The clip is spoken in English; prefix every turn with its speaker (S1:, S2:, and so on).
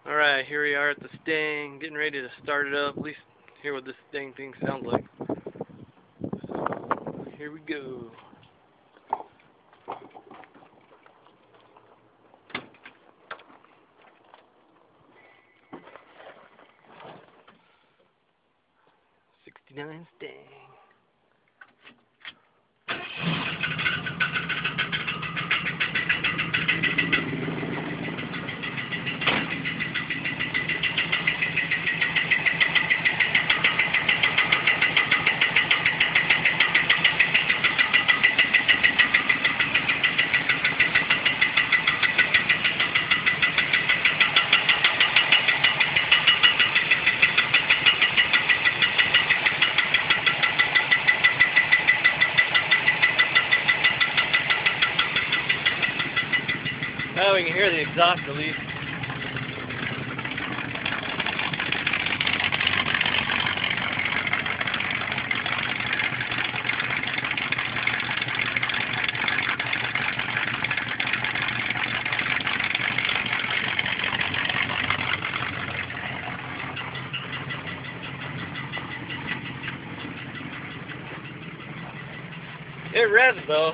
S1: Alright, here we are at the Stang, getting ready to start it up, at least hear what this Stang thing sounds like. So, here we go. '69 Stang. Oh, we can hear the exhaust at least. It revs though.